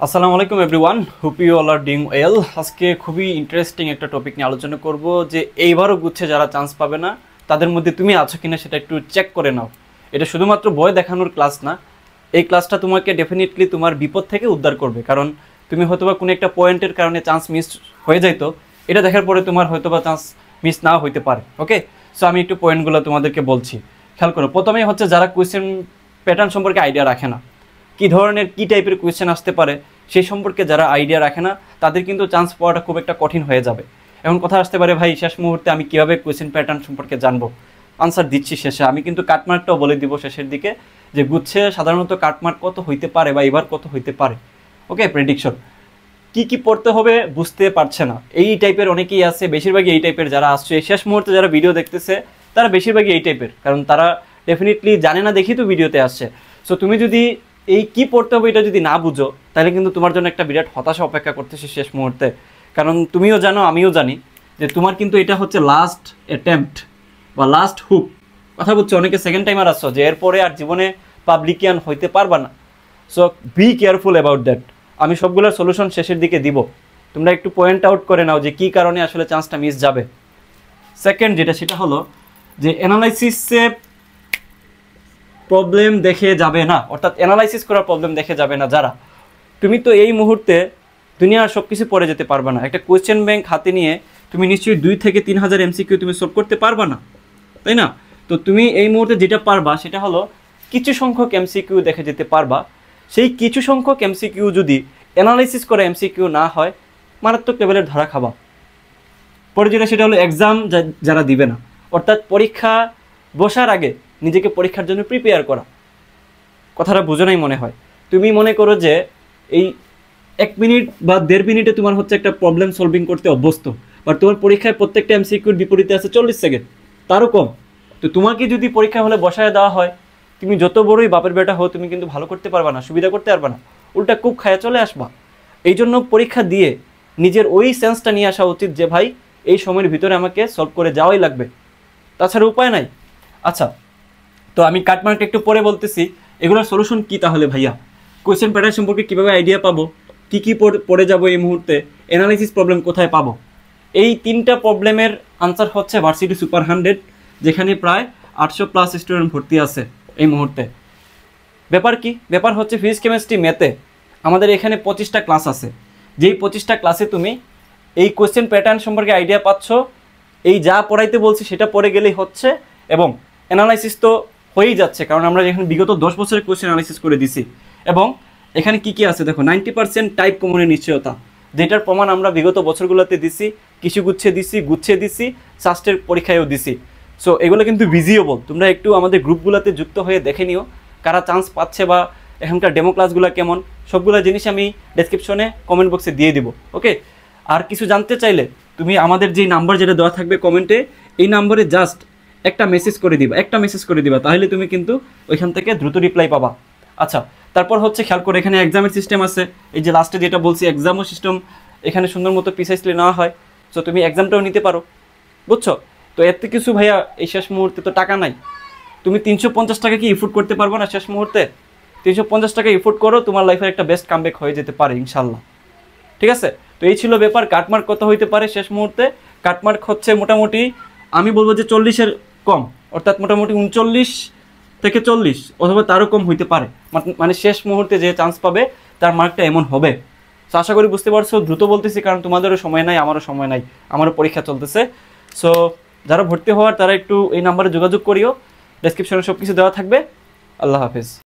আসসালামু আলাইকুম everyone, hope you all are doing well. আজকে খুবই ইন্টারেস্টিং একটা টপিক নিয়ে আলোচনা করব যে এইবারও গুচ্ছে যারা চান্স পাবে না তাদের মধ্যে তুমি আছো কিনা সেটা একটু চেক করে নাও। এটা শুধুমাত্র ভয় দেখানোর ক্লাস না, এই ক্লাসটা তোমাকে ডেফিনেটলি তোমার বিপদ থেকে উদ্ধার করবে। কারণ তুমি হয়তোবা কোনো একটা পয়েন্টের কারণে চান্স মিস হয়ে যাইতো, এটা দেখার পরে তোমার হয়তোবা চান্স মিস নাও হইতে পারে। ওকে, সো আমি একটু পয়েন্টগুলো তোমাদেরকে বলছি, খেয়াল করো। প্রথমেই হচ্ছে যারা কোয়েশ্চেন প্যাটার্ন সম্পর্কে আইডিয়া রাখে না, কী ধরনের কী টাইপের কোয়েশ্চেন আসতে পারে সেই সম্পর্কে যারা আইডিয়া রাখে না তাদের কিন্তু চান্স পাওয়াটা খুব একটা কঠিন হয়ে যাবে। এমন কথা আসতে পারে, ভাই শেষ মুহূর্তে আমি কীভাবে কোয়েশ্চেন প্যাটার্ন সম্পর্কে জানবো? আনসার দিচ্ছি শেষে, আমি কিন্তু কাটমার্কটাও বলে দিব শেষের দিকে যে গুচ্ছে সাধারণত কাটমার্ক কত হইতে পারে বা এবার কত হইতে পারে। ওকে, প্রেডিকশন কী কী পড়তে হবে বুঝতে পারছে না এই টাইপের অনেকেই আছে, বেশিরভাগই এই টাইপের যারা আসছে শেষ মুহূর্তে যারা ভিডিও দেখতেছে তারা বেশিরভাগই এই টাইপের, কারণ তারা ডেফিনেটলি জানে না দেখি তো ভিডিওতে আসছে। সো তুমি যদি এই কি পড়তে হবে এটা যদি না বুঝো তাহলে কিন্তু তোমার জন্য একটা বিরাট হতাশা অপেক্ষা করতেছে শেষ মুহূর্তে। কারণ তুমিও জানো আমিও জানি যে তোমার কিন্তু এটা হচ্ছে লাস্ট অ্যাটেম্পট বা লাস্ট হুক। কথা বলছো, অনেকে সেকেন্ড টাইমার আসছো যে এরপরে আর জীবনে পাবলিকিয়ান হইতে পারবা না। So be careful about that. আমি সবগুলোর সলিউশন শেষের দিকে দিব, তোমরা একটু পয়েন্ট আউট করে নাও যে কী কারণে আসলে চান্সটা মিস যাবে। সেকেন্ড যেটা সেটা হলো যে অ্যানালাইসিসে প্রবলেম দেখে যাবে না, অর্থাৎ অ্যানালাইসিস করার প্রবলেম দেখে যাবে না যারা। তুমি তো এই মুহূর্তে দুনিয়ার সব কিছু পড়ে যেতে পারবে না। একটা কোয়েশ্চেন ব্যাংক হাতে নিয়ে তুমি নিশ্চয়ই 2 থেকে 3 হাজার এমসিকিউ তুমি সলভ করতে পারবা না, তাই না? তো তুমি এই মুহূর্তে যেটা পারবা সেটা হলো কিছু সংখ্যক এমসিকিউ দেখে যেতে পারবা। সেই কিছু সংখ্যক এমসিকিউ যদি অ্যানালাইসিস করা এমসিকিউ না হয়, মারাত্মক লেভেলের ধরা খাবা। পরে যেটা সেটা হলো এক্সাম যারা দিবে না, অর্থাৎ পরীক্ষা বসার আগে নিজেকে পরীক্ষার জন্য প্রিপেয়ার করা। কথাটা বুঝো নাই মনে হয়। তুমি মনে করো যে এই 1 মিনিট বা 1.5 মিনিটে তোমার হচ্ছে একটা প্রবলেম সলভিং করতে অভ্যস্ত, বাট তোমার পরীক্ষায় প্রত্যেকটা এমসিকিউর বিপরীতে আছে 40 সেকেন্ড, তারও কম। তো তোমাকে যদি পরীক্ষা হলে বসায় দেওয়া হয়, তুমি যত বড়ই বাপের বেটা হও তুমি কিন্তু ভালো করতে পারবা না, সুবিধা করতে পারবা না, উল্টা খুব খায়া চলে আসবা। এই জন্য পরীক্ষা দিয়ে নিজের ওই সেন্সটা নিয়ে আসা উচিত যে ভাই এই সময়ের ভিতরে আমাকে সলভ করে যাওয়াই লাগবে, তাছাড়া উপায় নাই। আচ্ছা, তো আমি কাটমার্কটা একটু পরে বলতেছি। এগুলোর সলিউশন কী তাহলে ভাইয়া? কোয়েশ্চেন প্যাটার্ন সম্পর্কে কীভাবে আইডিয়া পাবো, কী কী পড়ে যাবো এই মুহূর্তে, অ্যানালাইসিস প্রবলেম কোথায় পাবো? এই 3টা প্রবলেমের আনসার হচ্ছে ভার্সিটি সুপার 100, যেখানে প্রায় 800+ স্টুডেন্ট ভর্তি আছে এই মুহূর্তে। ব্যাপার কি? ব্যাপার হচ্ছে ফিজিক্স কেমিস্ট্রি ম্যাথে আমাদের এখানে 25টা ক্লাস আছে। যেই 25টা ক্লাসে তুমি এই কোয়েশ্চেন প্যাটার্ন সম্পর্কে আইডিয়া পাচ্ছ, এই যা পড়াইতে বলছি সেটা পড়ে গেলেই হচ্ছে, এবং অ্যানালাইসিস তো হয়েই যাচ্ছে, কারণ আমরা এখানে বিগত 10 বছরের কোয়েশ্চেন অ্যানালাইসিস করে দিছি। এবং এখানে কি কি আছে দেখো, 90% টাইপ কমনের নিশ্চয়তা, যেটার প্রমাণ আমরা বিগত বছরগুলোতে দিছি, কিছু গুচ্ছে দিছি, সাস্টের পরীক্ষায়ও দিছি। সো এগুলো কিন্তু ভিজিয়েবল, তোমরা একটু আমাদের গ্রুপগুলোতে যুক্ত হয়ে দেখে নিও কারা চান্স পাচ্ছে বা এখানকার ডেমো ক্লাসগুলো কেমন। সবগুলো জিনিস আমি ডেসক্রিপশনে কমেন্ট বক্সে দিয়ে দিব। ওকে, আর কিছু জানতে চাইলে তুমি আমাদের যে নাম্বার যেটা দেওয়া থাকবে কমেন্টে, এই নাম্বারে জাস্ট একটা মেসেজ করে দিবা, তাহলে তুমি কিন্তু ওইখান থেকে দ্রুত রিপ্লাই পাবা। আচ্ছা, তারপর হচ্ছে খেয়াল করে এখানে এক্সামের সিস্টেম আছে। এই যে লাস্টে যেটা বলছি, এক্সামও সিস্টেম এখানে সুন্দর মতো প্রিসাইসলি নেওয়া হয়। সো তুমি এক্সামটাও নিতে পারো, বুঝছো? তো এত কিছু ভাইয়া এই শেষ মুহূর্তে তো টাকা নাই। তুমি 350 টাকা কি ইফোর্ড করতে পারবো না শেষ মুহূর্তে? 350 টাকা ইফোর্ড করো, তোমার লাইফের একটা বেস্ট কামব্যাক হয়ে যেতে পারে ইনশাল্লাহ। ঠিক আছে, তো এই ছিল ব্যাপার। কাটমার্ক কত হইতে পারে শেষ মুহূর্তে? কাটমার্ক হচ্ছে মোটামুটি আমি বলবো যে 40-এর কম, অর্থাৎ মোটামুটি 39 থেকে 40 অথবা তারও কম হইতে পারে। মানে শেষ মুহূর্তে যে চান্স পাবে তার মার্কটা এমন হবে। সো আশা করি বুঝতে পারছো। দ্রুত বলতেছি কারণ তোমাদেরও সময় নাই, আমারও সময় নাই, আমারও পরীক্ষা চলতেছে। সো যারা ভর্তি হওয়ার তারা একটু এই নাম্বারে যোগাযোগ করিও, ডেসক্রিপশনে সব কিছু দেওয়া থাকবে। আল্লাহ হাফেজ।